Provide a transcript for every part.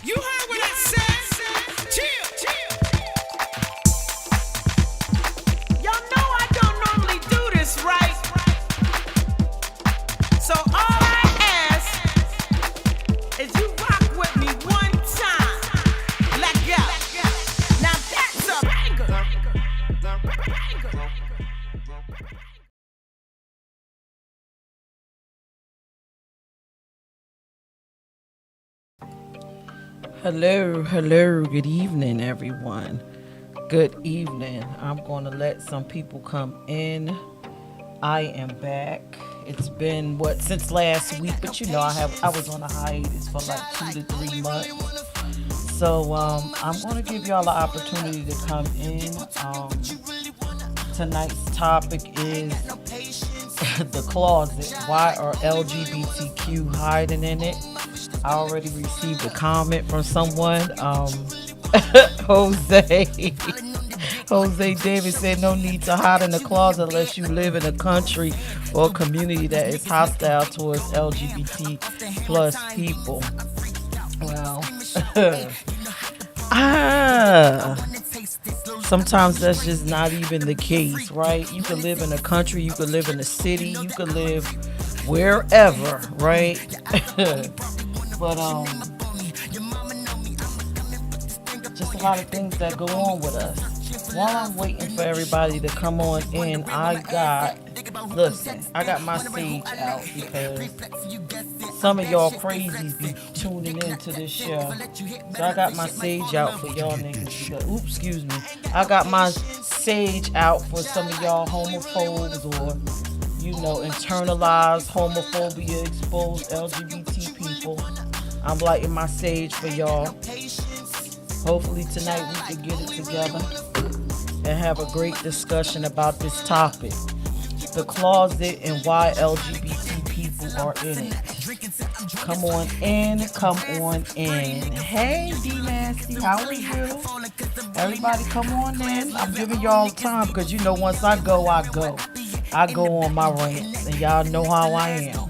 You heard what I said? Chill, chill. Y'all know I don't normally do this, right? So all I ask is you rock with me one time. Let go. Now that's a banger. Hello, good evening, everyone. Good evening. I'm going to let some people come in. I am back. It's been since last week, but you know I was on a hiatus for like 2 to 3 months. So I'm going to give y'all the opportunity to come in. Tonight's topic is the closet. Why are LGBTQ hiding in it? I already received a comment from someone. Jose David said no need to hide in the closet unless you live in a country or community that is hostile towards LGBT plus people. Well, sometimes that's just not even the case, right? You could live in a country, you could live in a city, you could live wherever, right? But just a lot of things that go on with us. While I'm waiting for everybody to come on in, I got my sage out because some of y'all crazies be tuning into this show. So I got my sage out for y'all niggas. I got my sage out for some of y'all homophobes or, internalized homophobia, exposed LGBT people. I'm lighting my sage for y'all. Hopefully tonight we can get it together and have a great discussion about this topic. The closet and why LGBT people are in it. Come on in. Hey, D-Nasty, how are you? Everybody come on in. I'm giving y'all time because once I go. I go on my rants and y'all know how I am.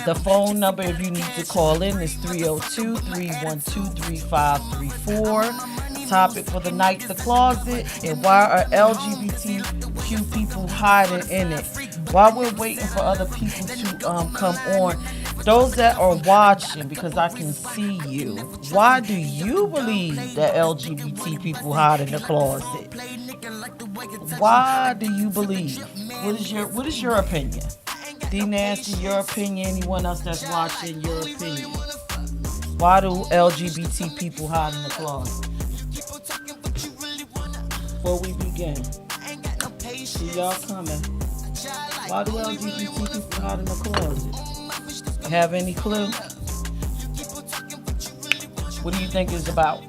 The phone number if you need to call in is 302-312-3534. Topic for the night, the closet, and why are LGBTQ people hiding in it? While we're waiting for other people to come on, those that are watching, because I can see you, why do you believe that LGBT people hide in the closet? Why do you believe? What is your opinion? D Nasty, your opinion. Anyone else that's watching, your opinion. Why do LGBT people hide in the closet? Before we begin, see y'all coming. Why do LGBT people hide in the closet? Have any clue? What do you think it's about?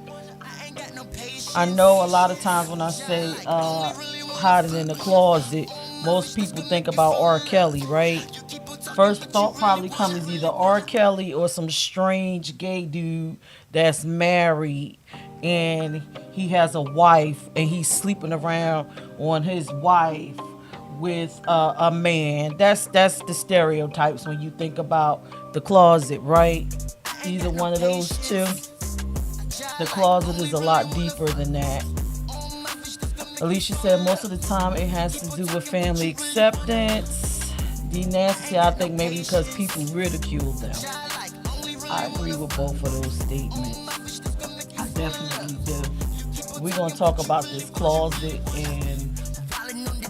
I know a lot of times when I say hiding in the closet, most people think about R. Kelly, right? First thought probably comes either R. Kelly or some strange gay dude that's married and he has a wife and he's sleeping around on his wife with a man. That's the stereotypes when you think about the closet, right? Either one of those two. The closet is a lot deeper than that. Alicia said most of the time it has to do with family acceptance. D Nasty, I think maybe because people ridicule them. I agree with both of those statements. I definitely do. We're going to talk about this closet and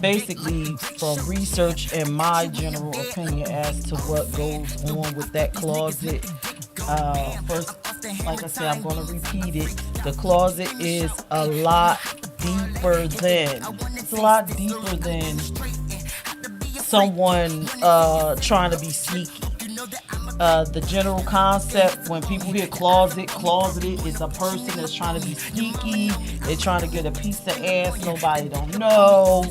basically from research and my general opinion as to what goes on with that closet. First, like I said, I'm going to repeat it. The closet is a lot deeper than someone trying to be sneaky. The general concept when people hear closeted is a person that's trying to be sneaky. They're trying to get a piece of ass nobody don't know.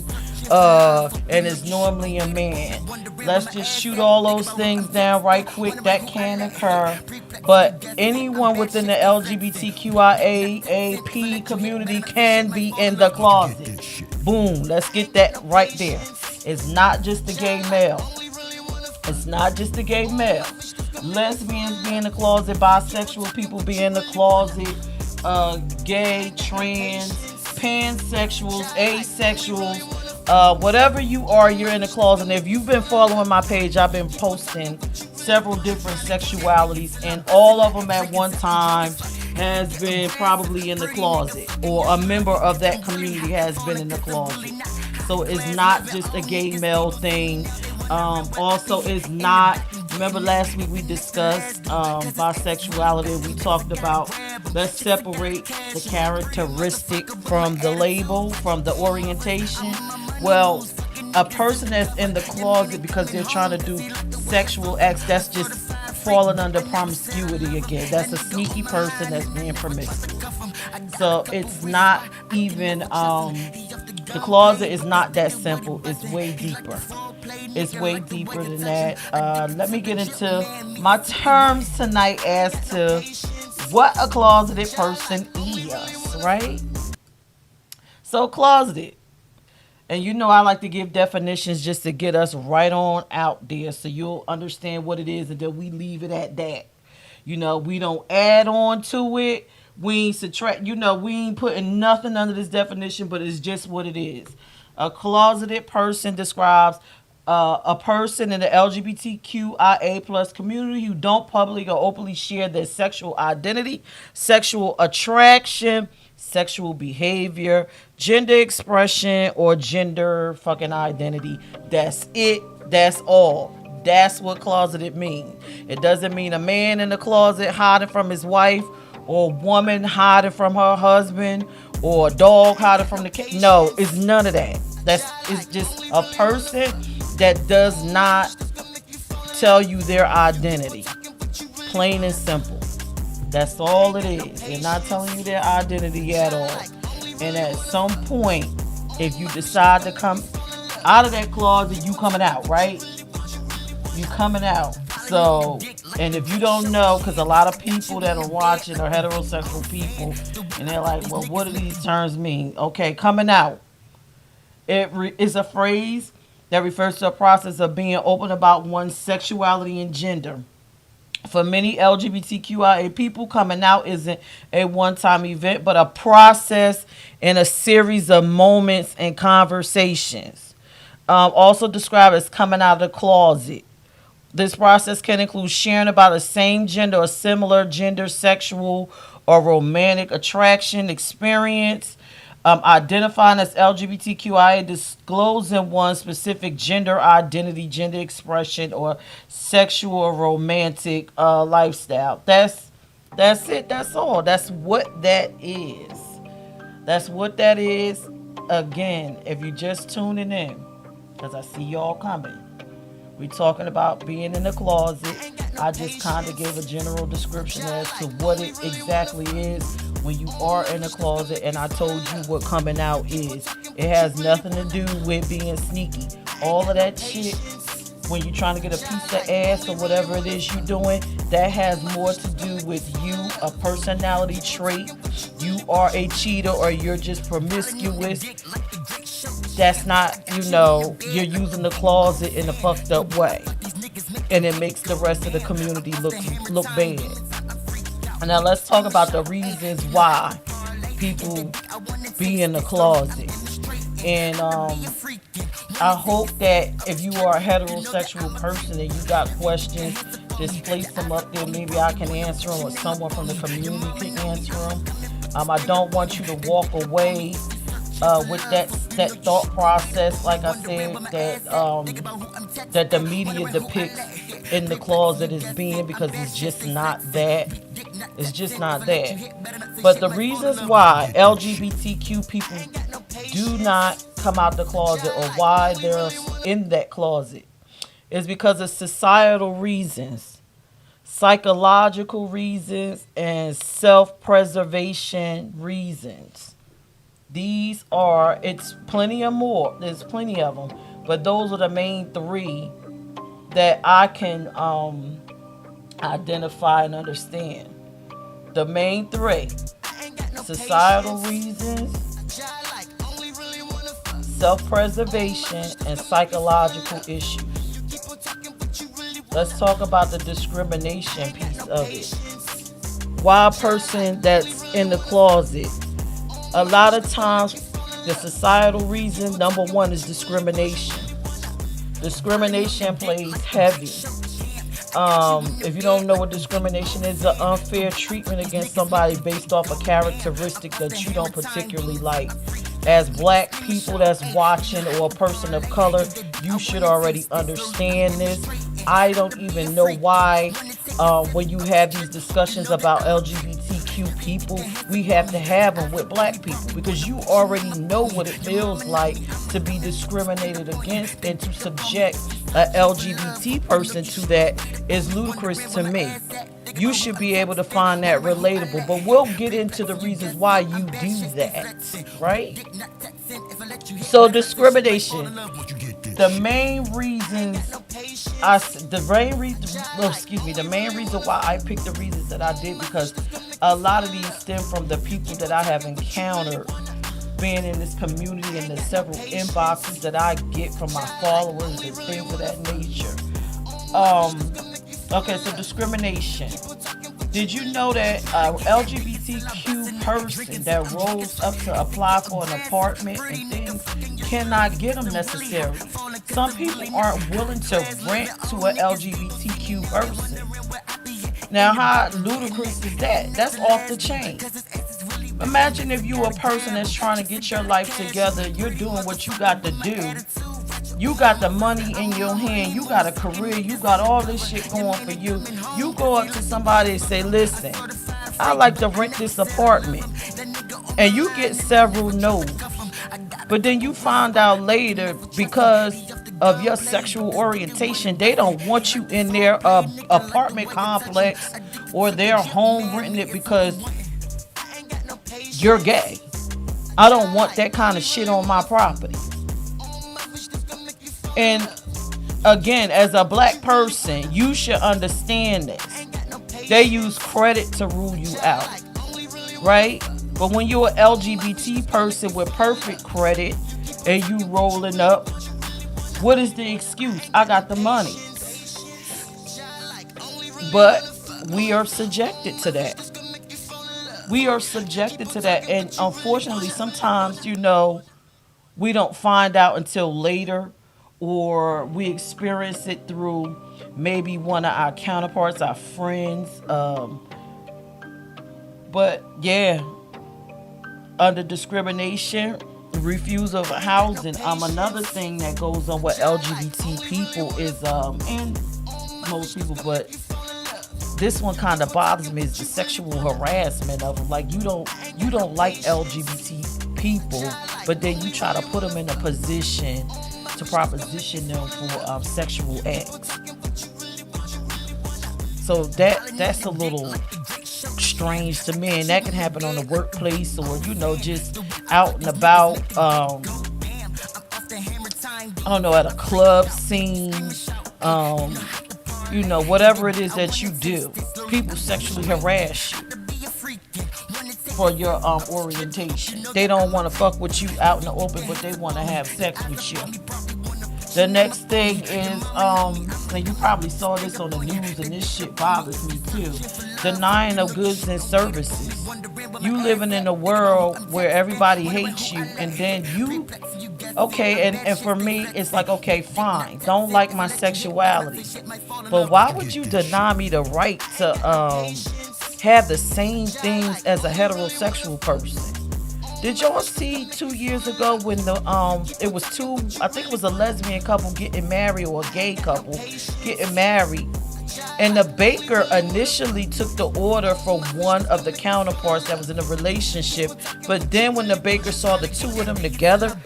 And it's normally a man. Let's just shoot all those things down right quick. That can occur. But anyone within the LGBTQIA+ community can be in the closet. Boom. Let's get that right there. It's not just the gay male. Lesbians be in the closet, bisexual people be in the closet, gay, trans, pansexuals, asexuals, whatever you are, you're in the closet. And if you've been following my page, I've been posting several different sexualities, and all of them at one time has been probably in the closet, or a member of that community has been in the closet. So it's not just a gay male thing. Also, it's not. Remember last week we discussed bisexuality. We talked about, let's separate the characteristic from the label, from the orientation. Well, a person that's in the closet because they're trying to do sexual acts, that's just falling under promiscuity again. That's a sneaky person that's being promiscuous. So it's not even, the closet is not that simple. It's way deeper. It's way deeper than that. Let me get into my terms tonight as to what a closeted person is, right? So closeted. And you know I like to give definitions just to get us right on out there so you'll understand what it is, and then we leave it at that. You know, we don't add on to it. We ain't subtract, we ain't putting nothing under this definition, but it's just what it is. A closeted person describes a person in the LGBTQIA plus community who don't publicly or openly share their sexual identity, sexual attraction, sexual behavior, gender expression, or gender fucking identity. That's it. That's all. That's what closeted means. It doesn't mean a man in the closet hiding from his wife, or a woman hiding from her husband, or a dog hiding from the cat. No, it's none of that. It's just a person that does not tell you their identity. Plain and simple. That's all it is. They're not telling you their identity at all. And at some point, if you decide to come out of that closet, you coming out, right? You coming out. So, and if you don't know, because a lot of people that are watching are heterosexual people, and they're like, well, what do these terms mean? Okay, coming out. It is a phrase that refers to a process of being open about one's sexuality and gender. For many LGBTQIA people, coming out isn't a one-time event, but a process and a series of moments and conversations. Also described as coming out of the closet. This process can include sharing about a same gender or similar gender, sexual or romantic attraction, experience, identifying as LGBTQIA, disclosing one's specific gender identity, gender expression, or sexual or romantic lifestyle. That's it. That's all. That's what that is. That's what that is. Again, if you're just tuning in, because I see y'all coming. We're talking about being in the closet. I just kind of gave a general description as to what it exactly is when you are in the closet, and I told you what coming out is. It has nothing to do with being sneaky. All of that shit, when you're trying to get a piece of ass or whatever it is you're doing, that has more to do with you, a personality trait. You are a cheater, or you're just promiscuous. That's not, you're using the closet in a fucked up way. And it makes the rest of the community look bad. And now let's talk about the reasons why people be in the closet. And I hope that if you are a heterosexual person and you got questions, just place them up there. Maybe I can answer them, or someone from the community can answer them. I don't want you to walk away with that thought process, like I said, that the media depicts in the closet as being, because it's just not that. It's just not that. But the reasons why LGBTQ people do not come out the closet, or why they're in that closet, is because of societal reasons, psychological reasons, and self-preservation reasons. These are, it's plenty of more. There's plenty of them. But those are the main three that I can identify and understand. The main three: societal reasons, self-preservation, and psychological issues. let's talk about the discrimination piece of it. Why a person that's in the closet? A lot of times, the societal reason, number one, is discrimination. Discrimination plays heavy. If you don't know what discrimination is, the unfair treatment against somebody based off a characteristic that you don't particularly like. As black people that's watching, or a person of color, you should already understand this. I don't even know why when you have these discussions about LGBTQ people, we have to have them with black people, because you already know what it feels like to be discriminated against, and to subject a LGBT person to that is ludicrous to me. You should be able to find that relatable, but we'll get into the reasons why you do that, right? So discrimination, the main reasons the main reason why I picked the reasons that I did, because a lot of these stem from the people that I have encountered being in this community, and the several inboxes that I get from my followers and things of that nature. Okay, so discrimination. Did you know that LGBTQ person that rolls up to apply for an apartment and things cannot get them necessarily? Some people aren't willing to rent to an LGBTQ person. Now, how ludicrous is that? That's off the chain. Imagine if you're a person that's trying to get your life together, you're doing what you got to do. You got the money in your hand, you got a career, you got all this shit going for you. You go up to somebody and say, listen, I like to rent this apartment. And you get several no's. But then you find out later, because of your sexual orientation, they don't want you in their apartment complex or their home renting it because you're gay. I don't want that kind of shit on my property. And again, as a black person, you should understand this. They use credit to rule you out, right? But when you're an LGBT person with perfect credit and you rolling up, what is the excuse? I got the money. But we are subjected to that. We are subjected to that. And unfortunately, sometimes, we don't find out until later, or we experience it through maybe one of our counterparts, our friends. But yeah, under discrimination, refusal of housing. Another thing that goes on with LGBT people is, and most people, but this one kind of bothers me, is the sexual harassment of them. Like, you don't like LGBT people, but then you try to put them in a position to proposition them for sexual acts. So that's a little strange to me, and that can happen on the workplace, or just out and about. I don't know, at a club scene. Whatever it is that you do, people sexually harass you for your orientation. They don't want to fuck with you out in the open, but they want to have sex with you. The next thing is, and you probably saw this on the news, and this shit bothers me too, denying of goods and services. You living in a world where everybody hates you, and then and for me, it's like, okay, fine, don't like my sexuality, but why would you deny me the right to have the same things as a heterosexual person? Did y'all see 2 years ago when it was a lesbian couple getting married, or a gay couple getting married, and the baker initially took the order for one of the counterparts that was in a relationship, but then when the baker saw the two of them together,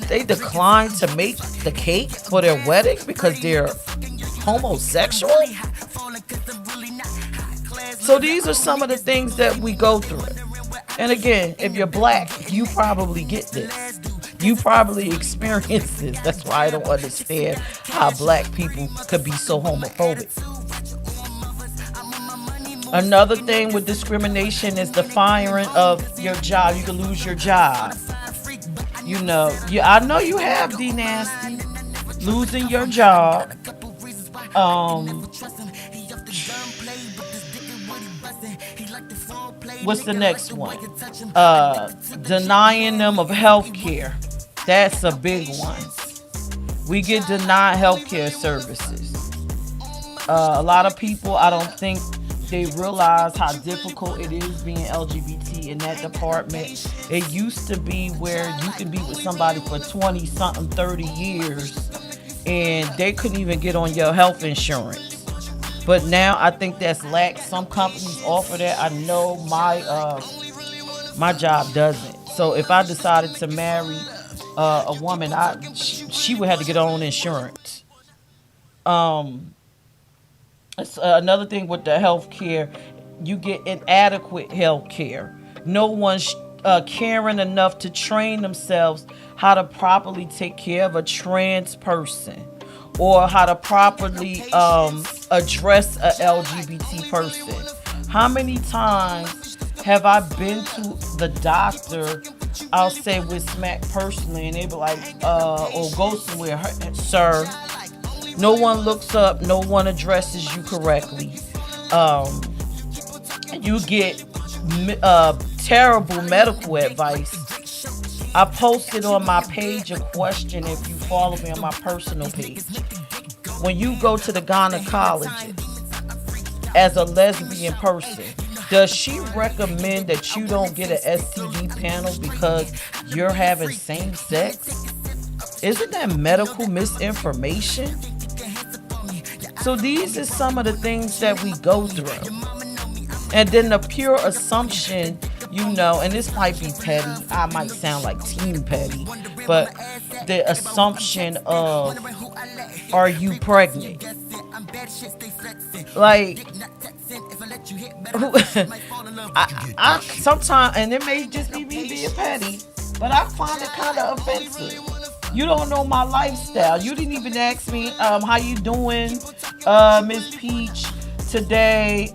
they declined to make the cake for their wedding because they're homosexual? So these are some of the things that we go through. And again, if you're black, you probably get this. You probably experience this. That's why I don't understand how black people could be so homophobic. Another thing with discrimination is the firing of your job. You can lose your job. I know you have D Nasty. Losing your job. What's the next one? Denying them of health care. That's a big one. We get denied health care services. A lot of people, I don't think they realize how difficult it is being LGBT in that department. It used to be where you can be with somebody for 20 something, 30 years, and they couldn't even get on your health insurance. But now I think that's lax. Some companies offer that. I know my job doesn't. So if I decided to marry a woman, she would have to get her own insurance. It's another thing with the health care, you get inadequate health care. No one's caring enough to train themselves how to properly take care of a trans person, or how to properly address a LGBT person. How many times have I been to the doctor, I'll say with Smack personally, and they be like, or go somewhere, sir, no one looks up, no one addresses you correctly. You get terrible medical advice. I posted on my page a question if you follow me on my personal page. When you go to the gynecologist as a lesbian person, does she recommend that you don't get an STD panel because you're having same sex? Isn't that medical misinformation? So these are some of the things that we go through. And then the pure assumption, and this might be petty, I might sound like teen petty, but the assumption of, are you pregnant? Like, I sometimes, and it may just be me being petty, but I find it kind of offensive. You don't know my lifestyle. You didn't even ask me, how you doing, Miss Peach, today?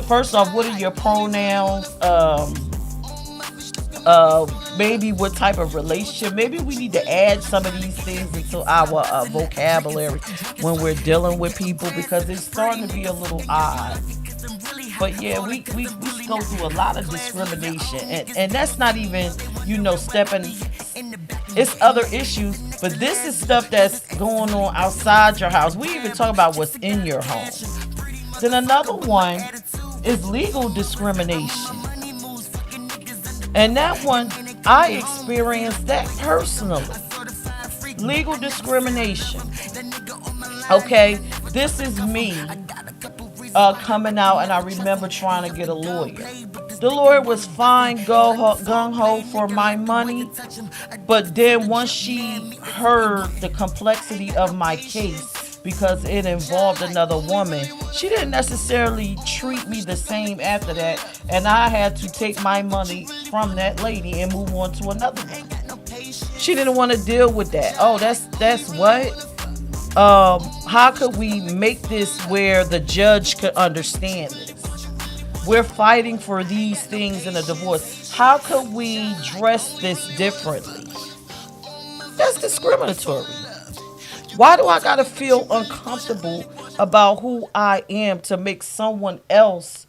First off, what are your pronouns? Maybe what type of relationship. Maybe we need to add some of these things into our vocabulary when we're dealing with people, because it's starting to be a little odd. But yeah, we go through a lot of discrimination, and that's not even, stepping. It's other issues, but this is stuff that's going on outside your house. We even talk about what's in your home. Then another one is legal discrimination. And that one, I experienced that personally. Legal discrimination. Okay, this is me coming out, and I remember trying to get a lawyer. The lawyer was fine, gung-ho for my money, but then once she heard the complexity of my case, because it involved another woman, she didn't necessarily treat me the same after that, and I had to take my money from that lady and move on to another one. She didn't want to deal with that. Oh, that's what? How could we make this where the judge could understand this? We're fighting for these things in a divorce. How could we dress this differently? That's discriminatory. Why do I gotta feel uncomfortable about who I am to make someone else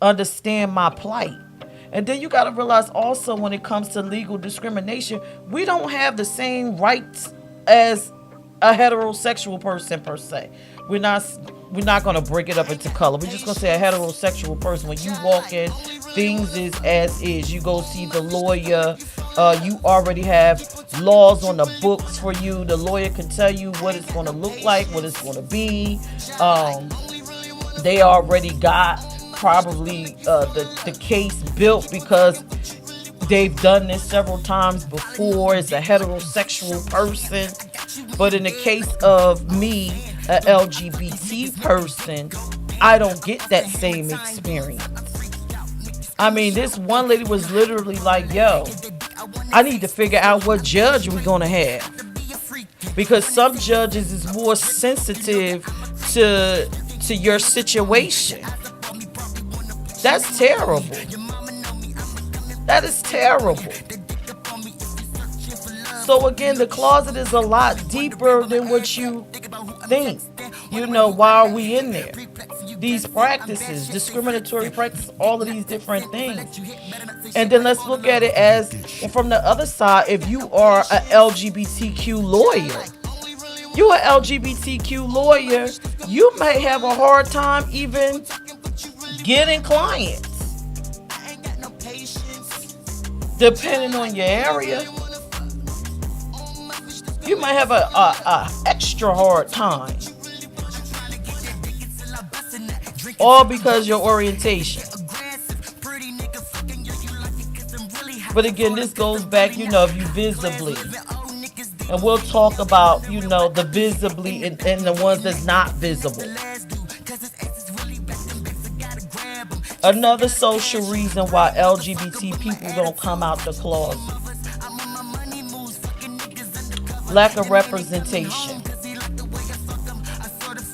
understand my plight? And then you gotta realize also, when it comes to legal discrimination, we don't have the same rights as a heterosexual person per se. We're not gonna break it up into color. We're just gonna say a heterosexual person. When you walk in, things is as is. You go see the lawyer. You already have laws on the books for you. The lawyer can tell you what it's gonna look like, what it's gonna be. They already got probably the case built because they've done this several times before as a heterosexual person. But in the case of me, a LGBT person, I don't get that same experience. I mean, this one lady was literally like, yo, I need to figure out what judge we're gonna have, because some judges is more sensitive to your situation. That's terrible. That is terrible. So again, the closet is a lot deeper than what you think. Why are we in there? these practices, discriminatory practices, all of these different things. And then let's look at it as from the other side. If you are a LGBTQ lawyer, you're an LGBTQ lawyer, you may have a hard time even getting clients, depending on your area. You might have a extra hard time, all because your orientation. But again, this goes back, if you visibly, and we'll talk about, the visibly and the ones that's not visible. Another social reason why LGBT people don't come out the closet: lack of representation.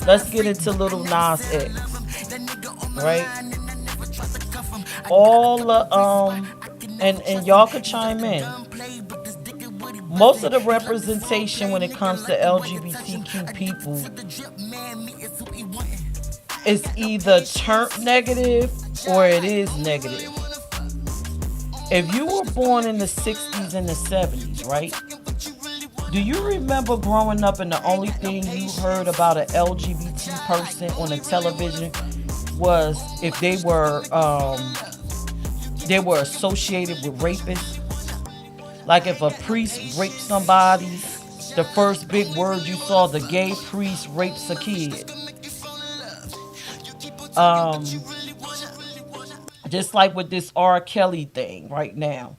Let's get into Little Nas X, right? All the and y'all could chime in. Most of the representation when it comes to LGBTQ people is either turned negative or it is negative. If you were born in the 60s and the 70s, right? Do you remember growing up and the only thing you heard about an LGBT person on the television was if they were associated with rapists? Like if a priest raped somebody, the first big word you saw, the gay priest rapes a kid. Just like with this R. Kelly thing right now.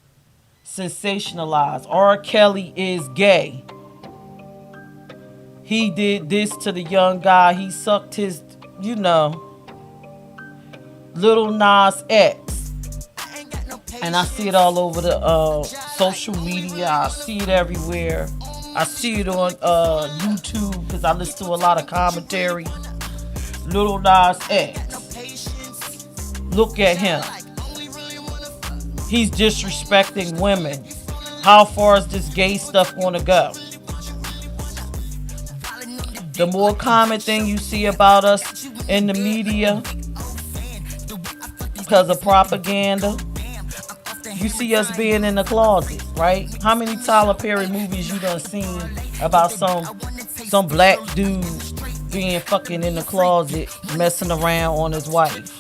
Sensationalized. R. Kelly is gay. He did this to the young guy. He sucked his, Little Nas X. And I see it all over the social media. I see it everywhere. I see it on YouTube because I listen to a lot of commentary. Little Nas X. Look at him. He's disrespecting women. How far is this gay stuff going to go? The more common thing you see about us in the media, because of propaganda, you see us being in the closet, right? How many Tyler Perry movies you done seen about some black dude being fucking in the closet, messing around on his wife?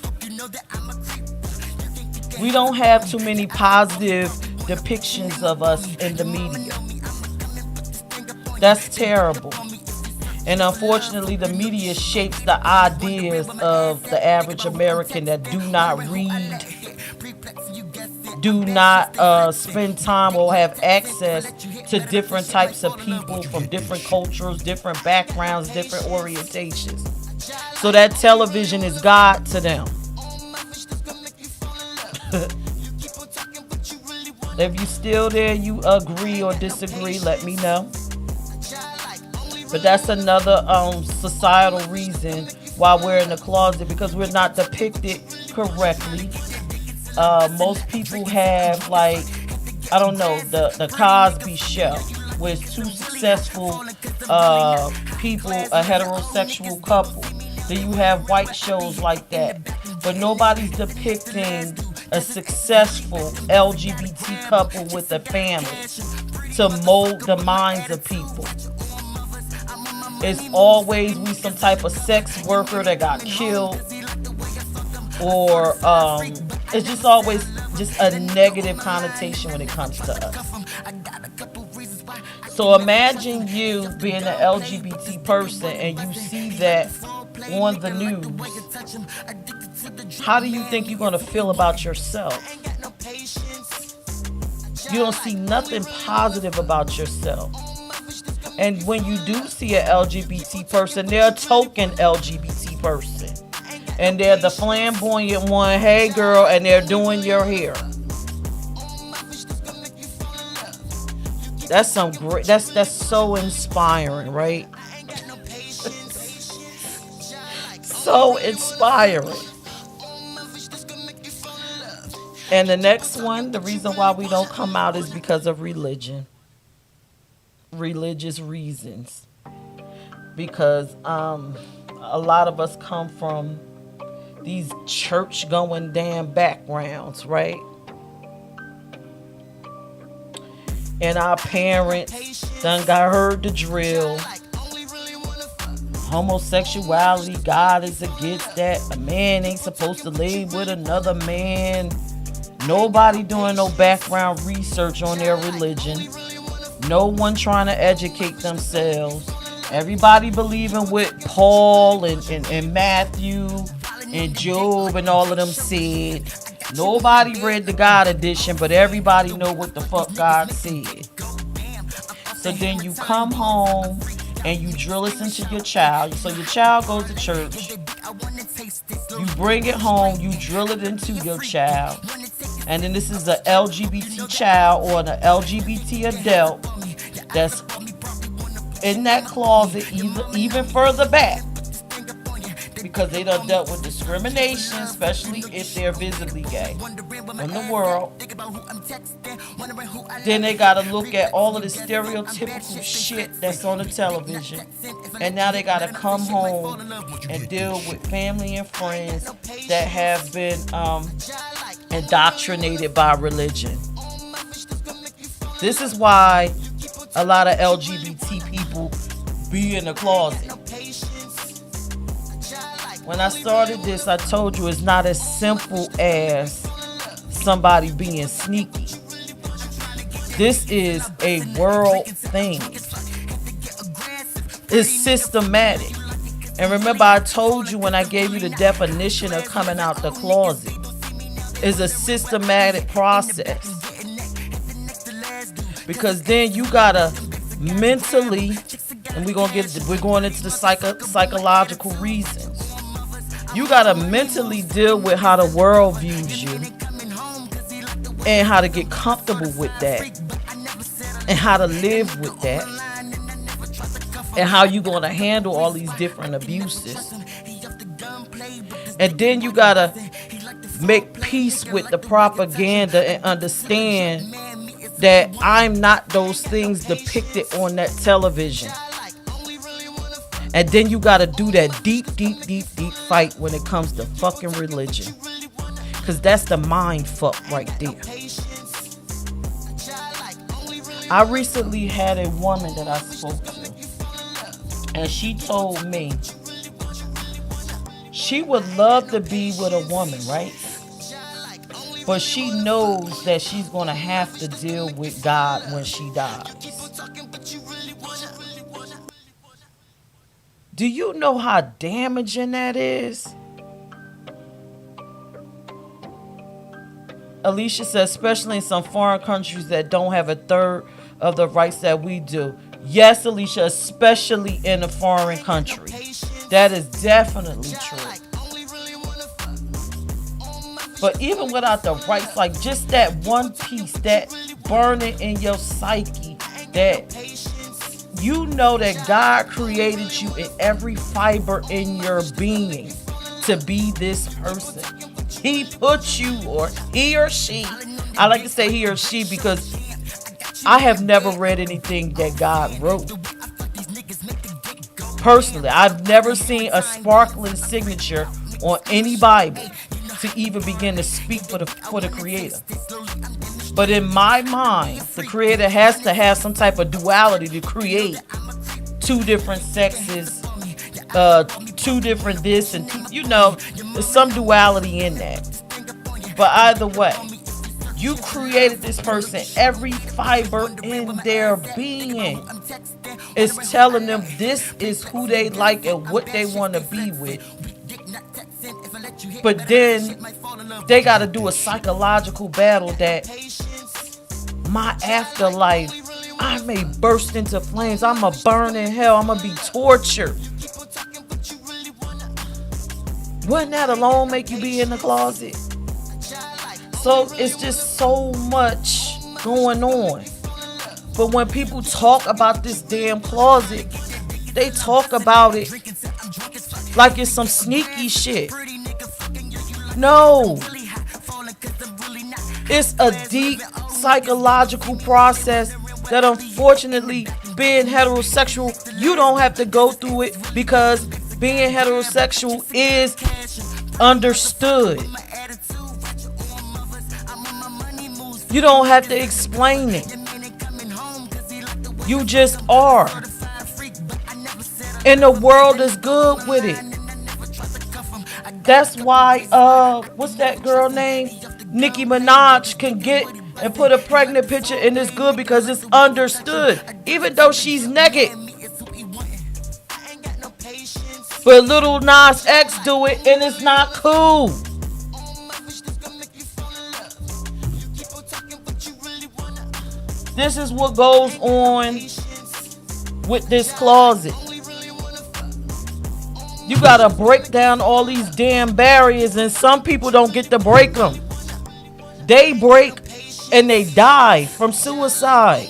We don't have too many positive depictions of us in the media. That's terrible. And unfortunately, the media shapes the ideas of the average American that do not read, do not spend time or have access to different types of people from different cultures, different backgrounds, different orientations. So that television is God to them. If you still there, you agree or disagree, let me know. But that's another societal reason why we're in the closet, because we're not depicted correctly. Most people have, like, I don't know, the Cosby Show, where it's two successful people, a heterosexual couple. Then you have white shows like that. But nobody's depicting a successful LGBT couple with a family to mold the minds of people. It's always we some type of sex worker that got killed, or it's just always just a negative connotation when it comes to us. So imagine you being an LGBT person and you see that on the news. How do you think you're going to feel about yourself? You don't see nothing positive about yourself. And when you do see an LGBT person, they're a token LGBT person. And they're the flamboyant one, hey girl, and they're doing your hair. That's some great, that's so inspiring, right? So inspiring. And the next one, the reason why we don't come out is because of religion. Religious reasons. Because a lot of us come from these church going damn backgrounds, right? And our parents done got heard the drill. Homosexuality, God is against that. A man ain't supposed to lay with another man. Nobody doing no background research on their religion. No one trying to educate themselves. Everybody believing what Paul and Matthew and Job and all of them said. Nobody read the God edition, but everybody know what the fuck God said. So then you come home and you drill this into your child. So your child goes to church. You bring it home, you drill it into your child. And then this is an LGBT child or an LGBT adult that's in that closet even further back. Because they done dealt with discrimination, especially if they're visibly gay in the world. Then they gotta look at all of the stereotypical shit that's on the television. And now they gotta come home and deal with family and friends that have been indoctrinated by religion. This is why a lot of LGBT people be in the closet. When I started this, I told you it's not as simple as somebody being sneaky. This is a world thing. It's systematic. And remember, I told you when I gave you the definition of coming out the closet, it's a systematic process. Because then you gotta mentally, and we're going into the psychological reasons. You gotta mentally deal with how the world views you and how to get comfortable with that and how to live with that and how you gonna handle all these different abuses. And then you gotta make peace with the propaganda and understand that I'm not those things depicted on that television. And then you gotta do that deep fight when it comes to fucking religion. Cause that's the mind fuck right there. I recently had a woman that I spoke to. And she told me she would love to be with a woman, right? But she knows that she's gonna have to deal with God when she dies. Do you know how damaging that is? Alicia says, especially in some foreign countries that don't have a third of the rights that we do. Yes, Alicia, especially in a foreign country. That is definitely true. But even without the rights, like just that one piece, that burning in your psyche, that you know that God created you in every fiber in your being to be this person. He put you, or he or she, I like to say he or she because I have never read anything that God wrote. Personally, I've never seen a sparkling signature on any Bible to even begin to speak for the Creator. But in my mind, the Creator has to have some type of duality to create two different sexes, two different this and two, there's some duality in that. But either way, you created this person, every fiber in their being is telling them this is who they like and what they want to be with. But then they got to do a psychological battle that my afterlife, I may burst into flames, I'm going to burn in hell, I'm going to be tortured. Wouldn't that alone make you be in the closet? So it's just so much going on. But when people talk about this damn closet, they talk about it like it's some sneaky shit. No. It's a deep psychological process that unfortunately being heterosexual, you don't have to go through it because being heterosexual is understood. You don't have to explain it. You just are. And the world is good with it. That's why, what's that girl name? Nicki Minaj can get and put a pregnant picture in this good because it's understood. Even though she's naked. But Little Nas X do it and it's not cool. This is what goes on with this closet. You gotta break down all these damn barriers, and some people don't get to break them. They break and they die from suicide.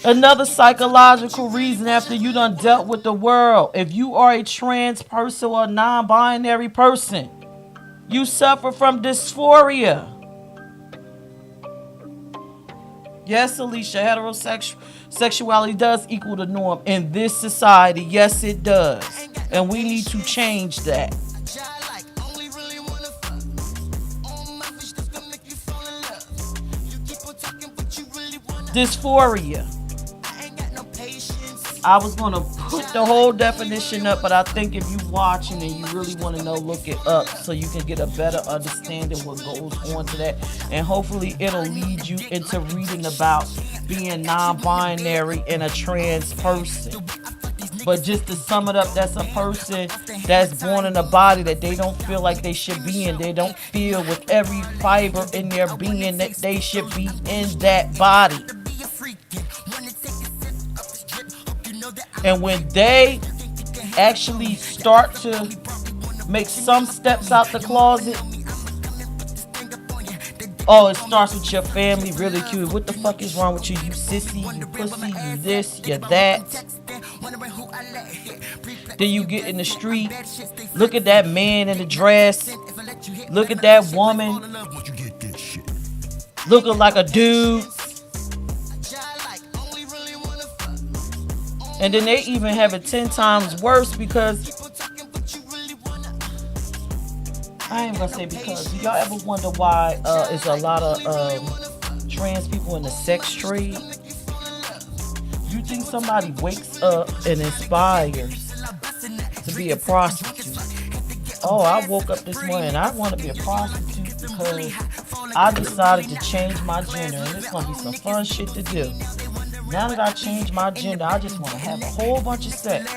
Another psychological reason after you done dealt with the world. If you are a trans person or a non-binary person, you suffer from dysphoria. Yes, Alicia, heterosexuality does equal the norm in this society. Yes, it does. And we need to change that. Dysphoria. I was going to put the whole definition up, but I think if you're watching and you really want to know, look it up so you can get a better understanding what goes on to that. And hopefully it'll lead you into reading about being non-binary and a trans person. But just to sum it up, that's a person that's born in a body that they don't feel like they should be in. They don't feel with every fiber in their being that they should be in that body. And when they actually start to make some steps out the closet, oh, it starts with your family ridicule. What the fuck is wrong with you? You sissy, you pussy, you this, you that. Then you get in the street, look at that man in the dress, look at that woman looking like a dude. And then they even have it 10 times worse because, I ain't gonna say because, do y'all ever wonder why is a lot of trans people in the sex trade? You think somebody wakes up and inspires to be a prostitute? Oh, I woke up this morning and I want to be a prostitute because I decided to change my gender and it's gonna be some fun shit to do. Now that I changed my gender, I just want to have a whole bunch of sex.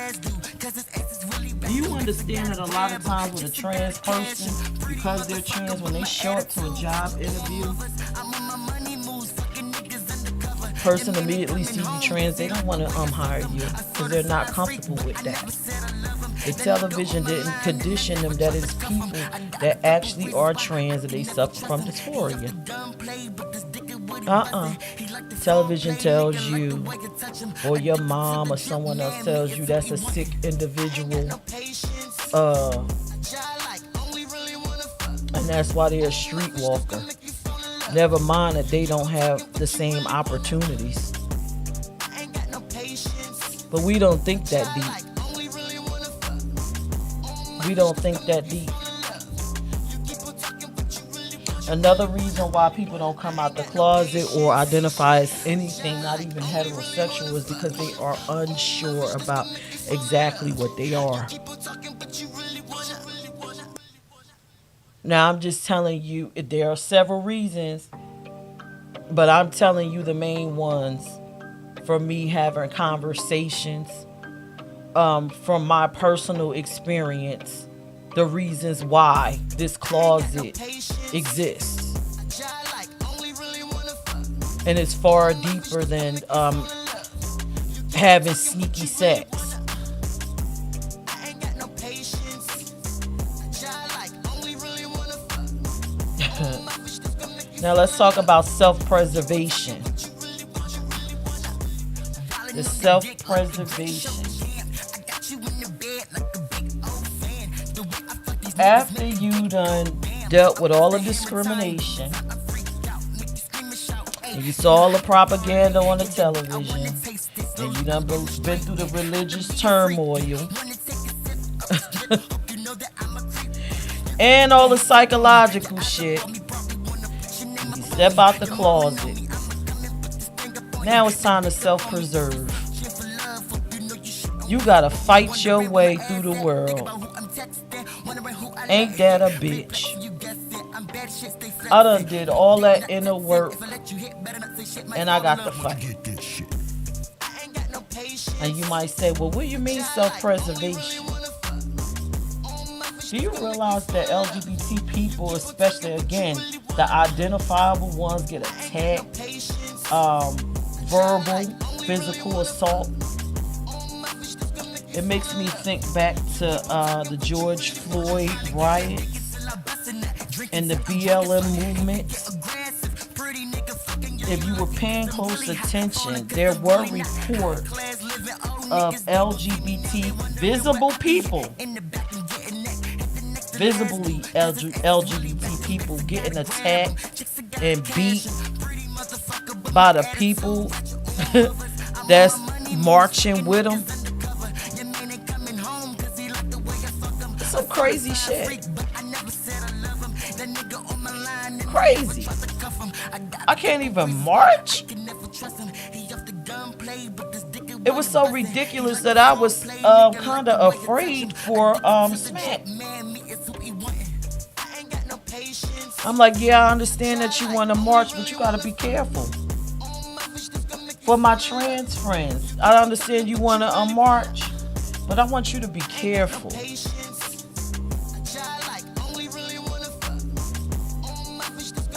Do you understand that a lot of times with a trans person, because they're trans, when they show up to a job interview, person immediately see you trans, they don't want to hire you because they're not comfortable with that. The television didn't condition them that it's people that actually are trans and they suffer from dysphoria. Television tells you, or your mom or someone else tells you that's a sick individual. And that's why they're a streetwalker. Never mind that they don't have the same opportunities. But we don't think that deep. We don't think that deep. Another reason why people don't come out the closet or identify as anything, not even heterosexual, is because they are unsure about exactly what they are. Now, I'm just telling you, there are several reasons, but I'm telling you the main ones from me having conversations, from my personal experience, the reasons why this closet exists. And it's far deeper than having sneaky sex. Now let's talk about self-preservation. The self-preservation. After you done dealt with all the discrimination, and you saw all the propaganda on the television, and you done been through the religious turmoil, and all the psychological shit. You step out the closet. Now it's time to self-preserve. You gotta fight your way through the world. Ain't that a bitch? I done did all that inner work, and I got to fight. And you might say, well, what do you mean self-preservation? Do you realize that LGBT people, especially again, the identifiable ones, get attacked, verbal, physical assault? It makes me think back to the George Floyd riots and the BLM movement. If you were paying close attention, there were reports of LGBT visible people, visibly LGBT people getting attacked and beat by the people that's marching with them. Some crazy shit. Crazy. I can't even march. It was so ridiculous that I was kind of afraid for Smack. I'm like, yeah, I understand that you want to march, but you got to be careful. For my trans friends, I understand you want to march, but I want you to be careful.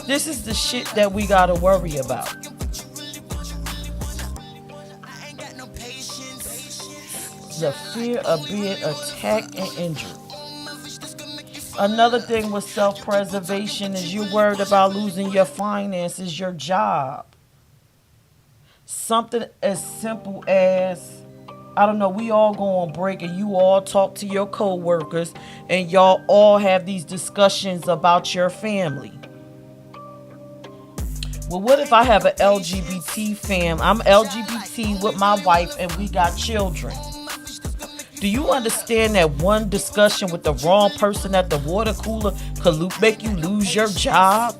This is the shit that we got to worry about. The fear of being attacked and injured. Another thing with self-preservation is you're worried about losing your finances, your job. Something as simple as, I don't know, we all go on break and you all talk to your co-workers and y'all all have these discussions about your family. Well, what if I have an LGBT fam? I'm LGBT with my wife and we got children. Do you understand that one discussion with the wrong person at the water cooler could make you lose your job?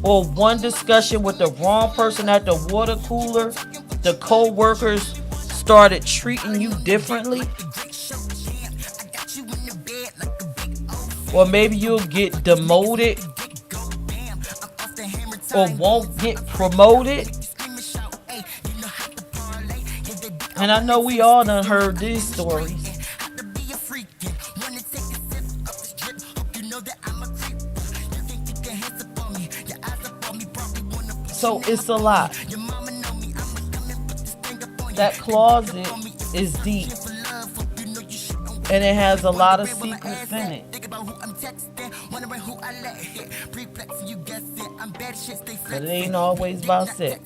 Or one discussion with the wrong person at the water cooler, the co-workers started treating you differently? Or maybe you'll get demoted or won't get promoted. And I know we all done heard these stories. So it's a lot. That closet is deep. And it has a lot of secrets in it. But it ain't always about sex.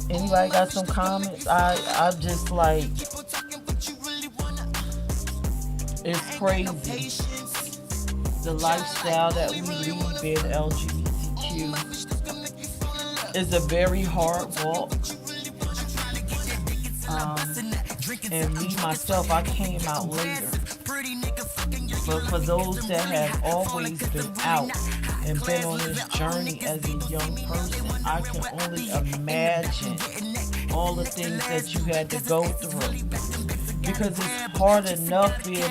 Anybody got some comments? I just like, it's crazy. The lifestyle that we lead being LGBTQ is a very hard walk. And me, myself, I came out later. But for those that have always been out and been on this journey as a young person, I can only imagine all the things that you had to go through. Because it's hard enough being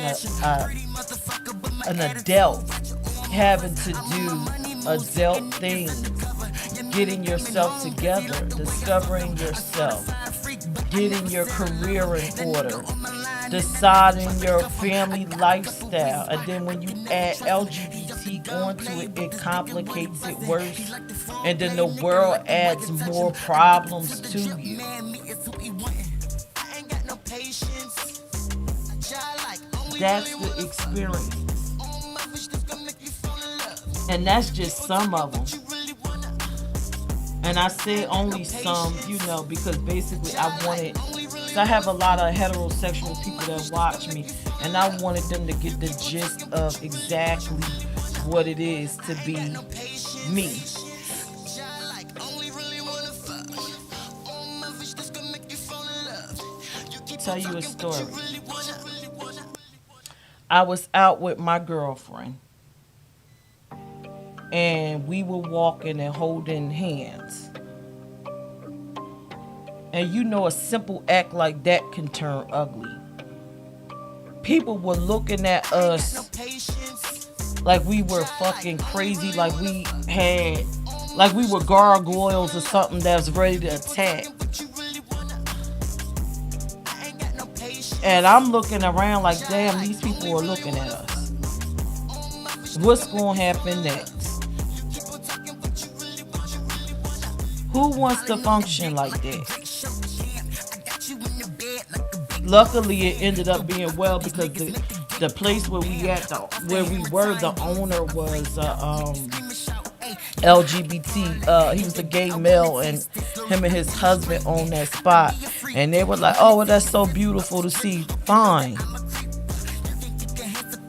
an adult, having to do adult things, getting yourself together, discovering yourself, getting your career in order, deciding your family lifestyle, and then when you add LGBT onto it, it complicates it worse, and then the world adds more problems to you. That's the experience. And that's just some of them. And I say only some, because basically I have a lot of heterosexual people that watch me, and I wanted them to get the gist of exactly what it is to be me. Tell you a story. I was out with my girlfriend and we were walking and holding hands. And you know, a simple act like that can turn ugly. People were looking at us like we were fucking crazy, like we were gargoyles or something that was ready to attack. And I'm looking around like, damn, these people are looking at us. What's going to happen next? Who wants to function like that? Luckily, it ended up being well because the place where we were, the owner was LGBT. He was a gay male, and him and his husband owned that spot. And they were like, "Oh, well, that's so beautiful to see." Fine,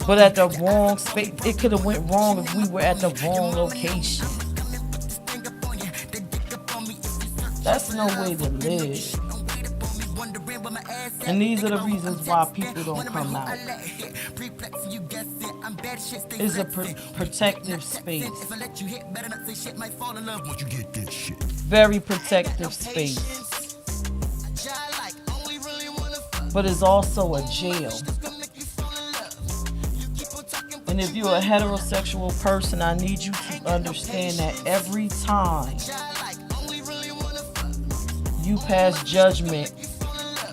but at the wrong space, it could have went wrong if we were at the wrong location. That's no way to live. And these are the reasons why people don't come out. It's a protective space. Very protective space. But it's also a jail. And if you're a heterosexual person, I need you to understand that every time you pass judgment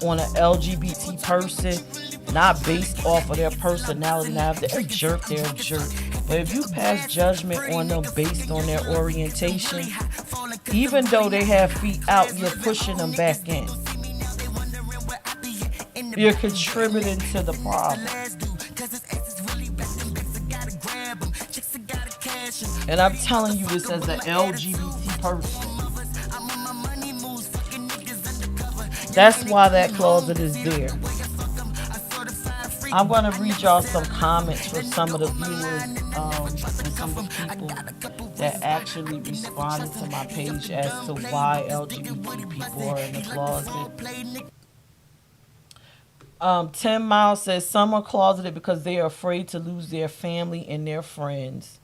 on an LGBT person, not based off of their personality. Now, if they're a jerk, they're a jerk. But if you pass judgment on them based on their orientation, even though they have feet out, you're pushing them back in. You're contributing to the problem. And I'm telling you this as an LGBT person. That's why that closet is there. I'm going to read y'all some comments from some of the viewers and some of the people that actually responded to my page as to why LGBT people are in the closet. 10 Miles says some are closeted because they are afraid to lose their family and their friends.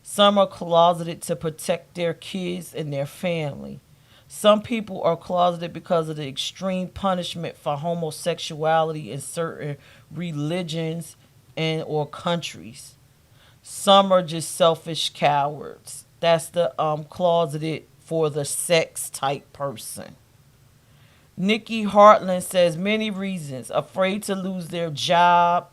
Some are closeted to protect their kids and their family. Some people are closeted because of the extreme punishment for homosexuality in certain religions and or countries. Some are just selfish cowards. That's the closeted for the sex type person. Nikki Hartland says many reasons. Afraid to lose their job,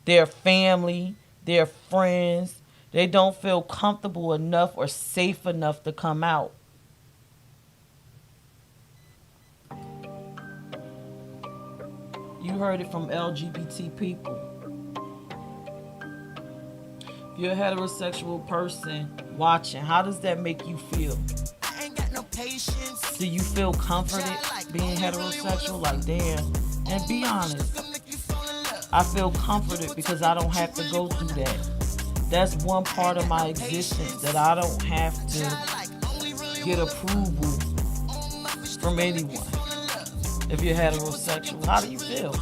their family, their friends. They don't feel comfortable enough or safe enough to come out. You heard it from LGBT people. If you're a heterosexual person watching, how does that make you feel? Do you feel comforted being heterosexual? Like, damn. And be honest. I feel comforted because I don't have to go through that. That's one part of my existence that I don't have to get approval from anyone. If you're heterosexual, how do you feel?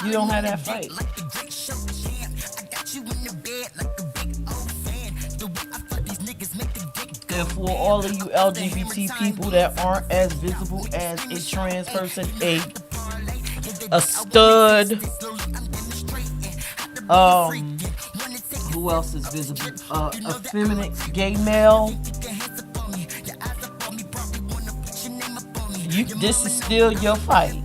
You don't have that fight. And for all of you LGBT people that aren't as visible as a trans person, a stud, who else is visible? A feminine gay male. This is still your fight.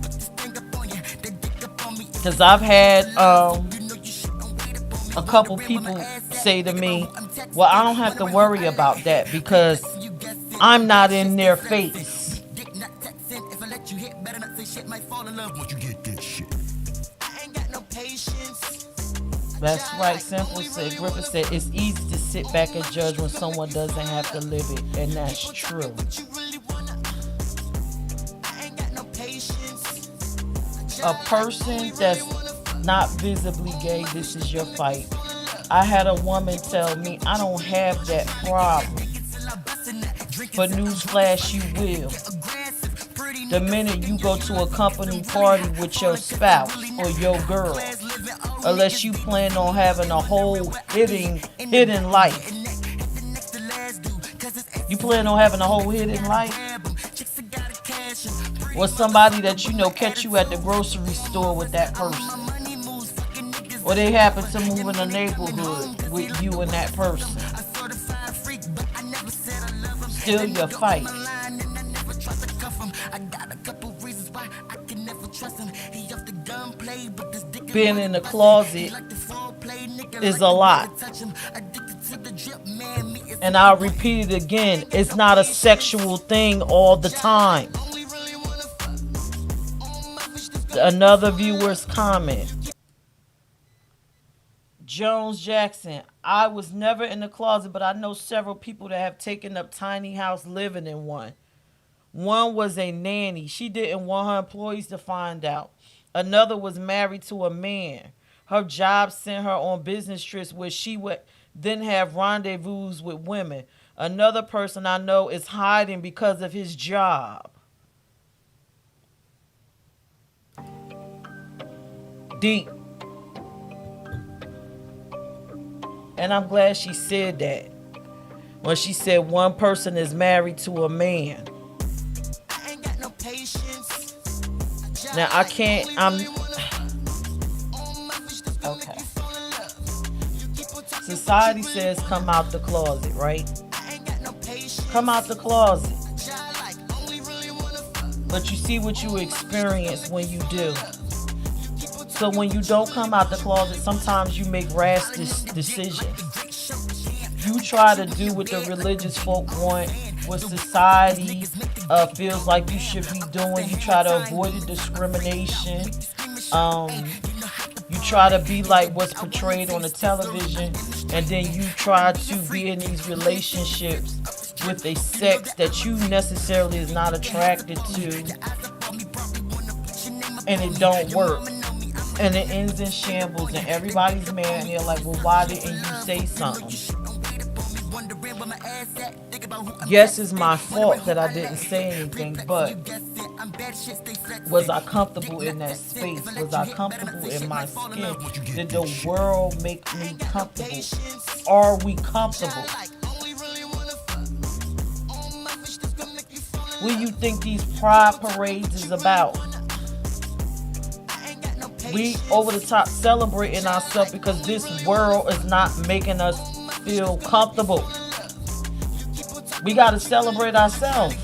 Because I've had a couple people say to me, well, I don't have to worry about that because I'm not in their face. That's right. Simple said, Griffith said, it's easy to sit back and judge when someone doesn't have to live it. And that's true. A person that's not visibly gay, this is your fight. I had a woman tell me, I don't have that problem. But newsflash, you will. The minute you go to a company party with your spouse or your girl, unless you plan on having a whole hidden life. You plan on having a whole hidden life? Or somebody that you know catch you at the grocery store with that person. Or they happen to move in the neighborhood with you and that person. Still your fight. Being in the closet is a lot. And I'll repeat it again, it's not a sexual thing all the time. Another viewer's comment. Jones Jackson, I was never in the closet, but I know several people that have taken up tiny house living in one. One was a nanny. She didn't want her employees to find out. Another was married to a man. Her job sent her on business trips where she would then have rendezvous with women. Another person I know is hiding because of his job. Deep. And I'm glad she said that. When she said one person is married to a man. Now okay. Society says come out the closet, right? Come out the closet. But you see what you experience when you do. So when you don't come out the closet, sometimes you make rash decisions. You try to do what the religious folk want, what society feels like you should be doing. You try to avoid the discrimination. You try to be like what's portrayed on the television, and then you try to be in these relationships with a sex that you necessarily is not attracted to, and it don't work. And it ends in shambles, and everybody's mad, and they're like, well, why didn't you say something? Yes, it's my fault that I didn't say anything, but was I comfortable in that space? Was I comfortable in my skin? Did the world make me comfortable? Are we comfortable? What do you think these pride parades is about? We over the top celebrating ourselves because this world is not making us feel comfortable. We got to celebrate ourselves.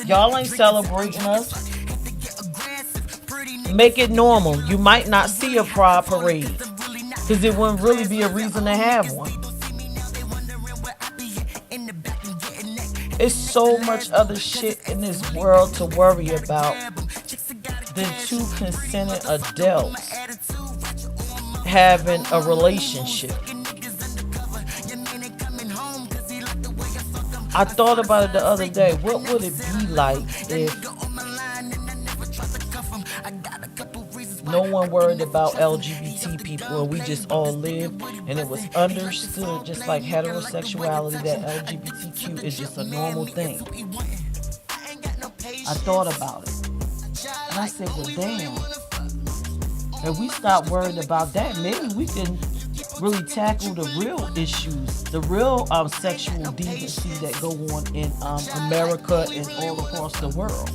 Y'all ain't celebrating us. Make it normal. You might not see a pride parade because it wouldn't really be a reason to have one. It's so much other shit in this world to worry about than two consenting adults having a relationship. I thought about it the other day. What would it be like if no one worried about LGBT people and we just all lived and it was understood just like heterosexuality that LGBTQ is just a normal thing? I thought about it. And I said, well, damn, if we stop worrying about that, maybe we can really tackle the real issues, the real sexual decency that go on in America and all across the world.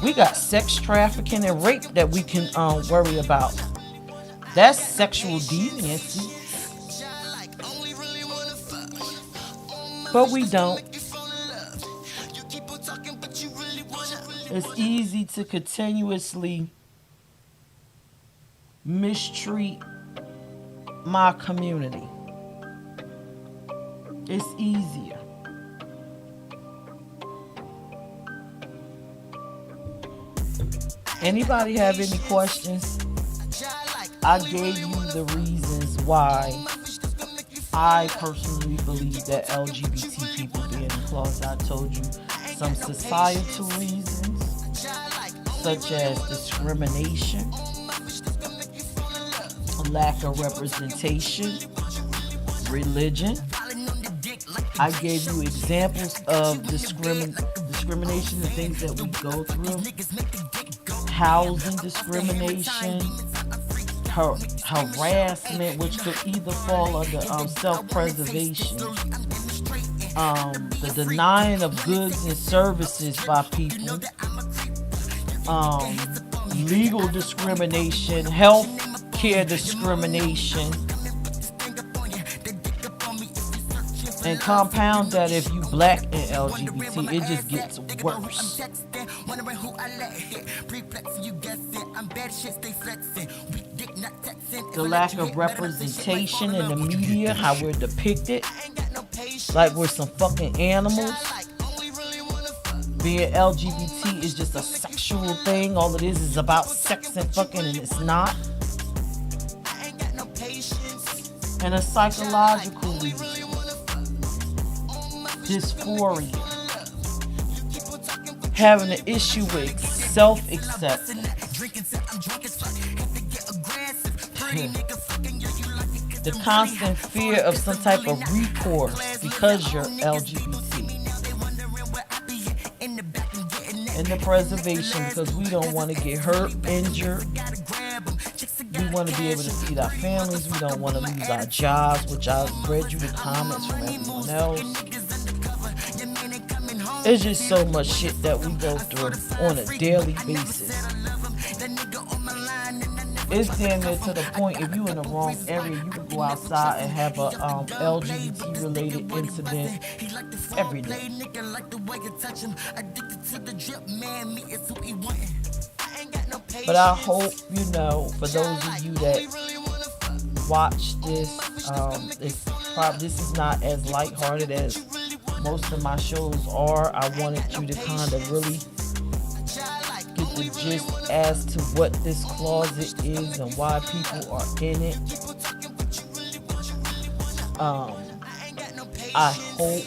We got sex trafficking and rape that we can worry about. That's sexual deviancy. But we don't. It's easy to continuously mistreat my community. It's easier. Anybody have any questions? I gave you the reasons why I personally believe that LGBT people be in the closet. I told you some societal reasons, such as discrimination, lack of representation, religion. I gave you examples of discrimination, the things that we go through, housing discrimination, harassment, which could either fall under self-preservation, the denying of goods and services by people, legal discrimination, health care discrimination, and compound that if you black and LGBT, it just gets worse. The lack of representation in the media, how we're depicted like we're some fucking animals. Being LGBT is just a sexual thing. All it is about sex and fucking, and it's not. And a psychological reason. Dysphoria. Having an issue with self-acceptance. The constant fear of some type of recourse because you're LGBT. And the preservation, because we don't want to get hurt, injured. We want to be able to feed our families. We don't want to lose our jobs, which I read you the comments from everyone else. It's just so much shit that we go through on a daily basis. It's damn near to the point, if you in the wrong area, you can go outside and have a LGBT related incident every day. But I hope, for those of you that watch this, this is not as lighthearted as most of my shows are. I wanted you to kind of really get the gist as to what this closet is and why people are in it. I hope,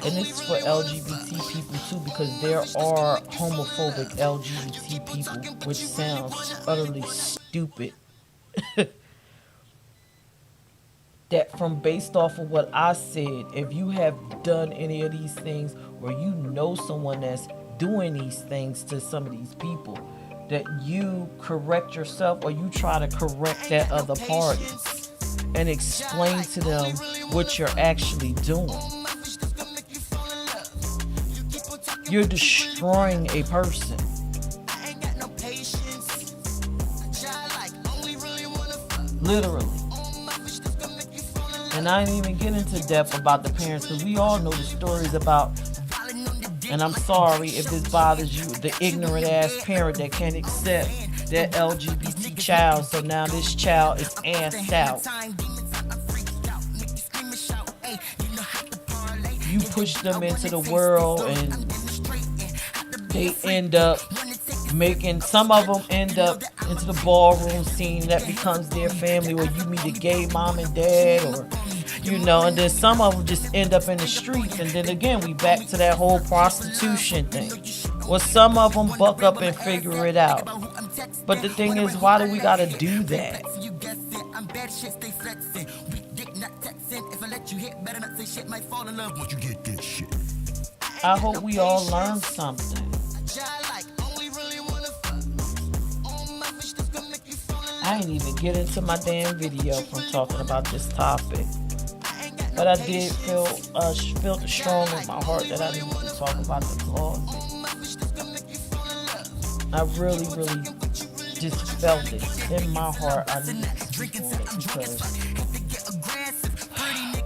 and this is for LGBT people too, because there are homophobic LGBT people, which sounds utterly stupid. That from based off of what I said, if you have done any of these things, or you know someone that's doing these things to some of these people, that you correct yourself, or you try to correct that other party and explain to them what you're actually doing. You're destroying a person. Literally. And I ain't even get into depth about the parents, because we all know the stories about, and I'm sorry if this bothers you, the ignorant ass parent that can't accept that LGBT child, so now this child is assed out. You push them into the world and they end up making, some of them end up into the ballroom scene that becomes their family, where you meet a gay mom and dad, or and then some of them just end up in the streets, and then again we back to that whole prostitution thing. Well, some of them buck up and figure it out, but the thing is, why do we gotta do that? I hope we all learn something. I ain't even get into my damn video from talking about this topic. But I did feel strong in my heart that I needed to talk about the closet. I really, really just felt it in my heart. I needed to speak on it because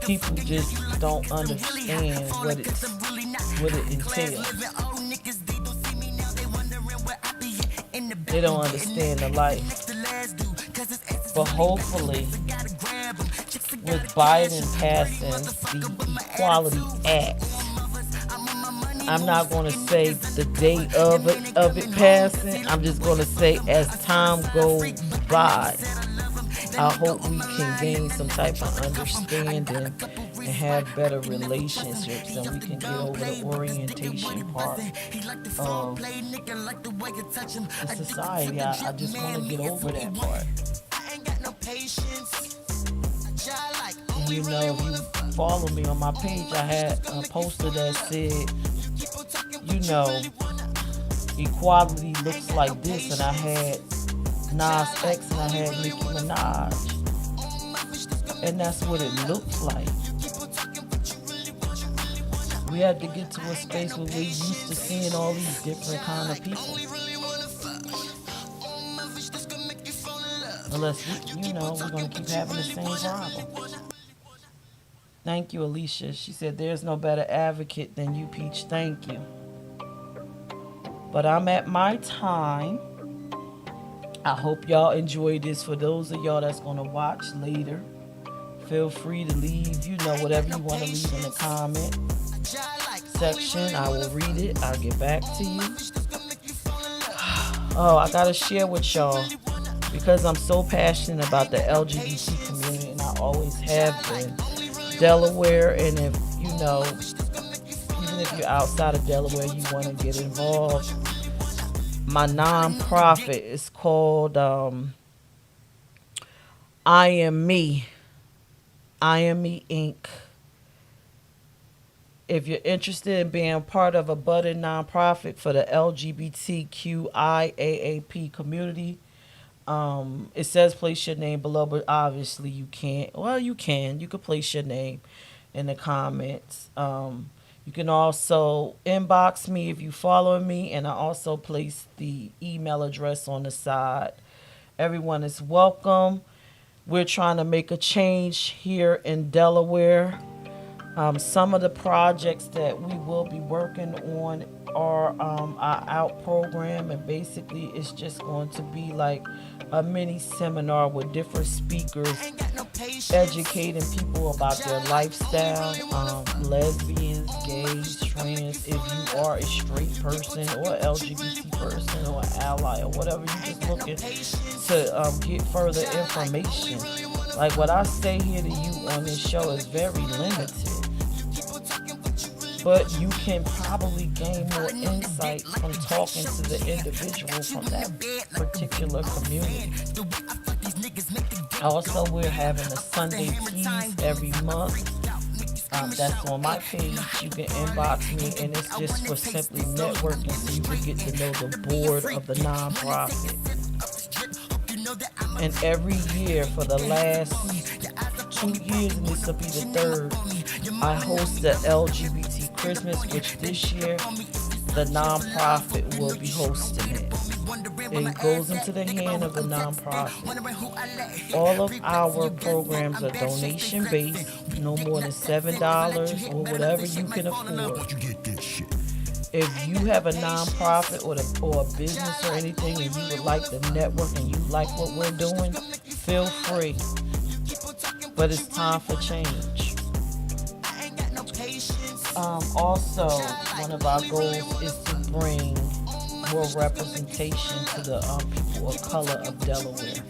people just don't understand what it entails. They don't understand the life. But hopefully, with Biden passing the Equality Act, I'm not going to say the date of it passing. I'm just going to say as time goes by, I hope we can gain some type of understanding and have better relationships, and we can get over the orientation part of the society. I just want to get over that part. And you know, if you follow me on my page, I had a poster that said, you know, equality looks like this, and I had Nas X and I had Nicki Minaj. And that's what it looks like. We had to get to a space where we're used to seeing all these different kind of people. Unless, we're going to keep having the same problem. Thank you, Alicia. She said, there's no better advocate than you, Peach. Thank you. But I'm at my time. I hope y'all enjoyed this. For those of y'all that's going to watch later, feel free to leave, whatever you want to leave in the comment section. I will read it. I'll get back to you. Oh, I got to share with y'all, because I'm so passionate about the LGBT community, and I always have been. Delaware, and if even if you're outside of Delaware, you want to get involved, my nonprofit is called I Am Me Inc. If you're interested in being part of a budding nonprofit for the LGBTQ community, it says place your name below, but obviously you can't. Well, you can. You could place your name in the comments. You can also inbox me if you follow me, and I also place the email address on the side. Everyone is welcome. We're trying to make a change here in Delaware. Some of the projects that we will be working on are our OUT program, and basically it's just going to be like a mini seminar with different speakers educating people about their lifestyle, lesbians, gays, trans. If you are a straight person or LGBT person or an ally or whatever, you're just looking to get further information. Like what I say here to you on this show is very limited, but you can probably gain more insight from talking to the individual from that particular community. Also, we're having a Sunday tease every month. That's on my page. You can inbox me, and it's just for simply networking, so you can get to know the board of the nonprofit. And every year for the last 2 years, and this will be the third, I host the LGBT Christmas, which this year the nonprofit will be hosting it. It goes into the hand of the nonprofit. All of our programs are donation based, no more than $7 or whatever you can afford. If you have a nonprofit or a business or anything, and you would like to network and you like what we're doing, feel free. But it's time for change. Also, one of our goals is to bring more representation to the people of color of Delaware.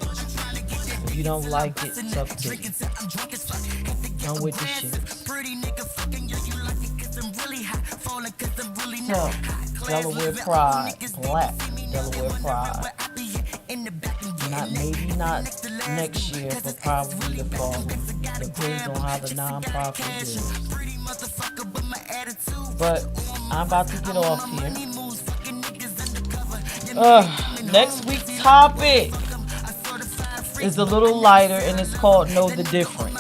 If you don't like it, it's up to you. I'm with the shit. So, Delaware Pride, Black Delaware Pride. Maybe not next year, but probably the following. Depends on how the nonprofit is. But I'm about to get off here. Next week's topic is a little lighter, and it's called Know the Difference.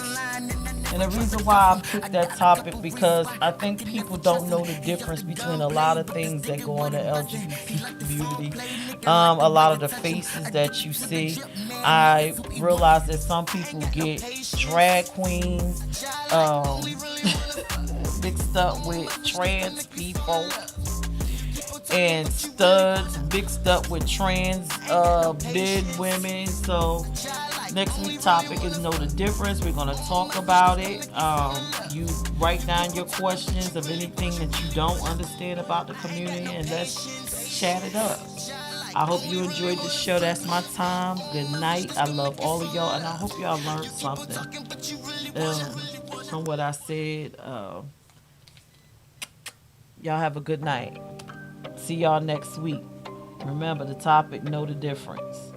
And the reason why I picked that topic, because I think people don't know the difference between a lot of things that go on in the LGBT community. A lot of the faces that you see. I realize that some people get drag queens mixed up with trans people, and studs mixed up with trans men, women. So next week's topic is Know the Difference. We're going to talk about it. You write down your questions of anything that you don't understand about the community, and let's chat it up. I hope you enjoyed the show. That's my time. Good night. I love all of y'all, and I hope y'all learned something from what I said. Y'all have a good night. See y'all next week. Remember the topic, Know the Difference.